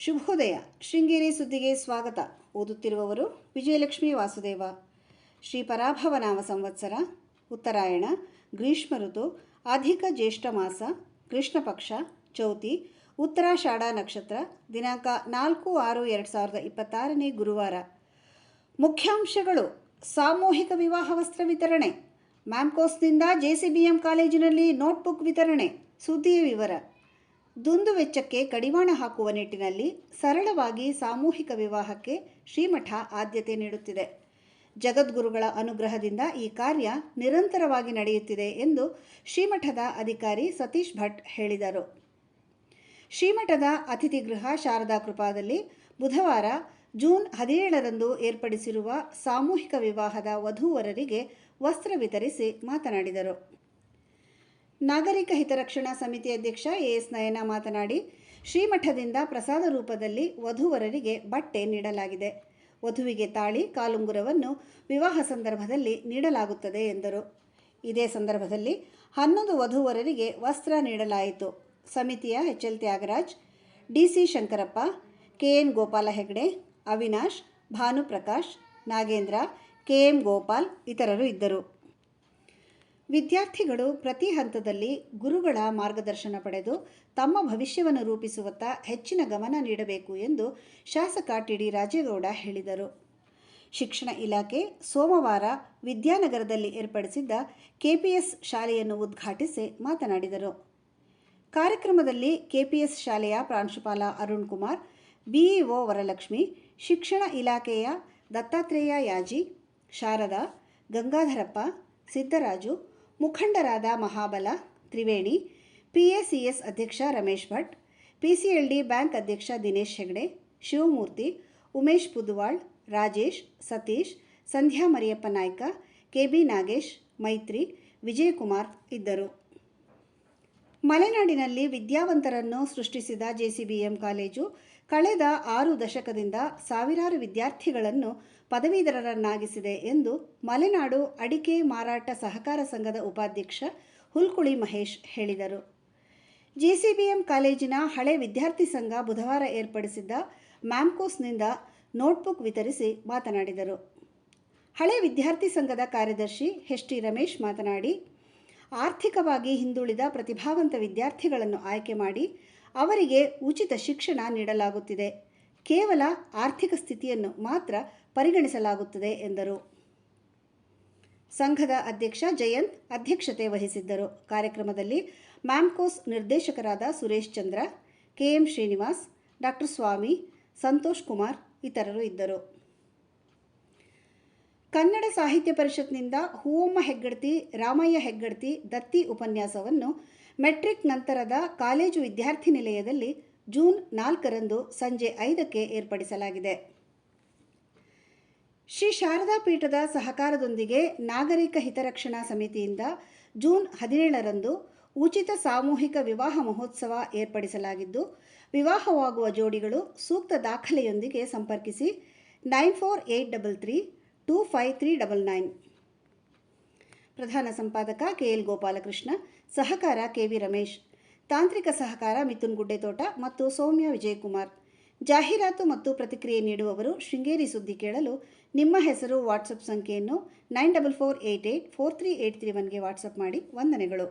ಶುಭೋದಯ. ಶೃಂಗೇರಿ ಸುದ್ದಿಗೆ ಸ್ವಾಗತ. ಓದುತ್ತಿರುವವರು ವಿಜಯಲಕ್ಷ್ಮಿ ವಾಸುದೇವ. ಶ್ರೀ ಪರಾಭವ ನಾಮ ಸಂವತ್ಸರ, ಉತ್ತರಾಯಣ, ಗ್ರೀಷ್ಮ ಋತು, ಅಧಿಕ ಜ್ಯೇಷ್ಠ ಮಾಸ, ಕೃಷ್ಣ ಪಕ್ಷ, ಚೌತಿ, ಉತ್ತರಾಷಾಢ ನಕ್ಷತ್ರ, ದಿನಾಂಕ 4/6/2026 ಗುರುವಾರ. ಮುಖ್ಯಾಂಶಗಳು: ಸಾಮೂಹಿಕ ವಿವಾಹ ವಸ್ತ್ರ ವಿತರಣೆ, ಮ್ಯಾಮ್ಕೋಸ್ನಿಂದ ಜೆಸಿಬಿಎಂ ಕಾಲೇಜಿನಲ್ಲಿ ನೋಟ್ಬುಕ್ ವಿತರಣೆ. ಸುದ್ದಿಯ ವಿವರ: ದುಂದು ವೆಚ್ಚಕ್ಕೆ ಕಡಿವಾಣ ಹಾಕುವ ನಿಟ್ಟಿನಲ್ಲಿ ಸರಳವಾಗಿ ಸಾಮೂಹಿಕ ವಿವಾಹಕ್ಕೆ ಶ್ರೀಮಠ ಆದ್ಯತೆ ನೀಡುತ್ತಿದೆ. ಜಗದ್ಗುರುಗಳ ಅನುಗ್ರಹದಿಂದ ಈ ಕಾರ್ಯ ನಿರಂತರವಾಗಿ ನಡೆಯುತ್ತಿದೆ ಎಂದು ಶ್ರೀಮಠದ ಅಧಿಕಾರಿ ಸತೀಶ್ ಭಟ್ ಹೇಳಿದರು. ಶ್ರೀಮಠದ ಅತಿಥಿಗೃಹ ಶಾರದಾ ಕೃಪಾದಲ್ಲಿ ಬುಧವಾರ ಜೂನ್ 17ರಂದು ಏರ್ಪಡಿಸಿರುವ ಸಾಮೂಹಿಕ ವಿವಾಹದ ವಧೂವರರಿಗೆ ವಸ್ತ್ರ ವಿತರಿಸಿ ಮಾತನಾಡಿದರು. ನಾಗರಿಕ ಹಿತರಕ್ಷಣಾ ಸಮಿತಿ ಅಧ್ಯಕ್ಷ ಎಎಸ್ ನಯನ ಮಾತನಾಡಿ, ಶ್ರೀಮಠದಿಂದ ಪ್ರಸಾದ ರೂಪದಲ್ಲಿ ವಧೂವರರಿಗೆ ಬಟ್ಟೆ ನೀಡಲಾಗಿದೆ. ವಧುವಿಗೆ ತಾಳಿ, ಕಾಲುಂಗುರವನ್ನು ವಿವಾಹ ಸಂದರ್ಭದಲ್ಲಿ ನೀಡಲಾಗುತ್ತದೆ ಎಂದರು. ಇದೇ ಸಂದರ್ಭದಲ್ಲಿ 11 ವಧೂವರರಿಗೆ ವಸ್ತ್ರ ನೀಡಲಾಯಿತು. ಸಮಿತಿಯ HL Thyagaraj, DC Shankarappa, KN Gopala Hegde, Avinash, Bhanuprakash, Nagendra, KM Gopal ಇತರರು ಇದ್ದರು. ವಿದ್ಯಾರ್ಥಿಗಳು ಪ್ರತಿ ಹಂತದಲ್ಲಿ ಗುರುಗಳ ಮಾರ್ಗದರ್ಶನ ಪಡೆದು ತಮ್ಮ ಭವಿಷ್ಯವನ್ನು ರೂಪಿಸುವತ್ತ ಹೆಚ್ಚಿನ ಗಮನ ನೀಡಬೇಕು ಎಂದು ಶಾಸಕ ಟಿಡಿ ರಾಜೇಗೌಡ ಹೇಳಿದರು. ಶಿಕ್ಷಣ ಇಲಾಖೆ ಸೋಮವಾರ ವಿದ್ಯಾನಗರದಲ್ಲಿ ಏರ್ಪಡಿಸಿದ್ದ ಕೆಪಿಎಸ್ ಶಾಲೆಯನ್ನು ಉದ್ಘಾಟಿಸಿ ಮಾತನಾಡಿದರು. ಕಾರ್ಯಕ್ರಮದಲ್ಲಿ ಕೆಪಿಎಸ್ ಶಾಲೆಯ ಪ್ರಾಂಶುಪಾಲ ಅರುಣ್ ಕುಮಾರ್, ಬಿಇಒ ವರಲಕ್ಷ್ಮಿ, ಶಿಕ್ಷಣ ಇಲಾಖೆಯ ದತ್ತಾತ್ರೇಯ ಯಾಜಿ, ಶಾರದಾ, ಗಂಗಾಧರಪ್ಪ, ಸಿದ್ದರಾಜು, ಮುಖಂಡರಾದ ಮಹಾಬಲ, ತ್ರಿವೇಣಿ, ಪಿಎಸಿಎಸ್ ಅಧ್ಯಕ್ಷ ರಮೇಶ್ ಭಟ್, ಪಿಸಿಎಲ್ಡಿ ಬ್ಯಾಂಕ್ ಅಧ್ಯಕ್ಷ ದಿನೇಶ್ ಹೆಗಡೆ, ಶಿವಮೂರ್ತಿ, ಉಮೇಶ್ ಪುದುವಾಳ್, ರಾಜೇಶ್, ಸತೀಶ್, ಸಂಧ್ಯಾ ಮರಿಯಪ್ಪ ನಾಯ್ಕ, ಕೆಬಿ ನಾಗೇಶ್, ಮೈತ್ರಿ, ವಿಜಯಕುಮಾರ್ ಇದ್ದರು. ಮಲೆನಾಡಿನಲ್ಲಿ ವಿದ್ಯಾವಂತರನ್ನು ಸೃಷ್ಟಿಸಿದ ಜೆಸಿಬಿಎಂ ಕಾಲೇಜು ಕಳೆದ 6 ದಶಕದಿಂದ ಸಾವಿರಾರು ವಿದ್ಯಾರ್ಥಿಗಳನ್ನು ಪದವೀಧರರನ್ನಾಗಿಸಿದೆ ಎಂದು ಮಲೆನಾಡು ಅಡಿಕೆ ಮಾರಾಟ ಸಹಕಾರ ಸಂಘದ ಉಪಾಧ್ಯಕ್ಷ ಹುಲ್ಕುಳಿ ಮಹೇಶ್ ಹೇಳಿದರು. ಜೆಸಿಬಿಎಂ ಕಾಲೇಜಿನ ಹಳೆ ವಿದ್ಯಾರ್ಥಿ ಸಂಘ ಬುಧವಾರ ಏರ್ಪಡಿಸಿದ್ದ ಮ್ಯಾಮ್ಕೋಸ್ನಿಂದ ನೋಟ್ಬುಕ್ ವಿತರಿಸಿ ಮಾತನಾಡಿದರು. ಹಳೆ ವಿದ್ಯಾರ್ಥಿ ಸಂಘದ ಕಾರ್ಯದರ್ಶಿ ಎಚ್ಟಿ ರಮೇಶ್ ಮಾತನಾಡಿ, ಆರ್ಥಿಕವಾಗಿ ಹಿಂದುಳಿದ ಪ್ರತಿಭಾವಂತ ವಿದ್ಯಾರ್ಥಿಗಳನ್ನು ಆಯ್ಕೆ ಮಾಡಿ ಅವರಿಗೆ ಉಚಿತ ಶಿಕ್ಷಣ ನೀಡಲಾಗುತ್ತಿದೆ. ಕೇವಲ ಆರ್ಥಿಕ ಸ್ಥಿತಿಯನ್ನು ಮಾತ್ರ ಪರಿಗಣಿಸಲಾಗುತ್ತದೆ ಎಂದರು. ಸಂಘದ ಅಧ್ಯಕ್ಷ ಜಯಂತ್ ಅಧ್ಯಕ್ಷತೆ ವಹಿಸಿದ್ದರು. ಕಾರ್ಯಕ್ರಮದಲ್ಲಿ ಮ್ಯಾಮ್ಕೋಸ್ ನಿರ್ದೇಶಕರಾದ ಸುರೇಶ್ ಚಂದ್ರ, ಕೆಎಂ ಶ್ರೀನಿವಾಸ್, ಡಾಕ್ಟರ್ ಸ್ವಾಮಿ, ಸಂತೋಷ್ ಕುಮಾರ್ ಇತರರು ಇದ್ದರು. ಕನ್ನಡ ಸಾಹಿತ್ಯ ಪರಿಷತ್ನಿಂದ ಹೂವಮ್ಮ ಹೆಗ್ಗಡ್ತಿ, ರಾಮಯ್ಯ ಹೆಗ್ಗಡ್ತಿ ದತ್ತಿ ಉಪನ್ಯಾಸವನ್ನು ಮೆಟ್ರಿಕ್ ನಂತರದ ಕಾಲೇಜು ವಿದ್ಯಾರ್ಥಿ ನಿಲಯದಲ್ಲಿ ಜೂನ್ 4ರಂದು ಸಂಜೆ 5ಕ್ಕೆ ಏರ್ಪಡಿಸಲಾಗಿದೆ. ಶ್ರೀ ಶಾರದಾ ಪೀಠದ ಸಹಕಾರದೊಂದಿಗೆ ನಾಗರಿಕ ಹಿತರಕ್ಷಣಾ ಸಮಿತಿಯಿಂದ ಜೂನ್ 17ರಂದು ಉಚಿತ ಸಾಮೂಹಿಕ ವಿವಾಹ ಮಹೋತ್ಸವ ಏರ್ಪಡಿಸಲಾಗಿದ್ದು, ವಿವಾಹವಾಗುವ ಜೋಡಿಗಳು ಸೂಕ್ತ ದಾಖಲೆಯೊಂದಿಗೆ ಸಂಪರ್ಕಿಸಿ 9483325399. ಪ್ರಧಾನ ಸಂಪಾದಕ ಕೆಎಲ್ ಗೋಪಾಲಕೃಷ್ಣ, ಸಹಕಾರ ಕೆವಿ ರಮೇಶ್, ತಾಂತ್ರಿಕ ಸಹಕಾರ ಮಿಥುನ್ ಗುಡ್ಡೆತೋಟ ಮತ್ತು ಸೌಮ್ಯ ವಿಜಯಕುಮಾರ್. ಜಾಹೀರಾತು ಮತ್ತು ಪ್ರತಿಕ್ರಿಯೆ ನೀಡುವವರು ಶೃಂಗೇರಿ ಸುದ್ದಿ ಕೇಳಲು ನಿಮ್ಮ ಹೆಸರು, ವಾಟ್ಸಪ್ ಸಂಖ್ಯೆಯನ್ನು 9448843831ಗೆ ವಾಟ್ಸಪ್ ಮಾಡಿ. ವಂದನೆಗಳು.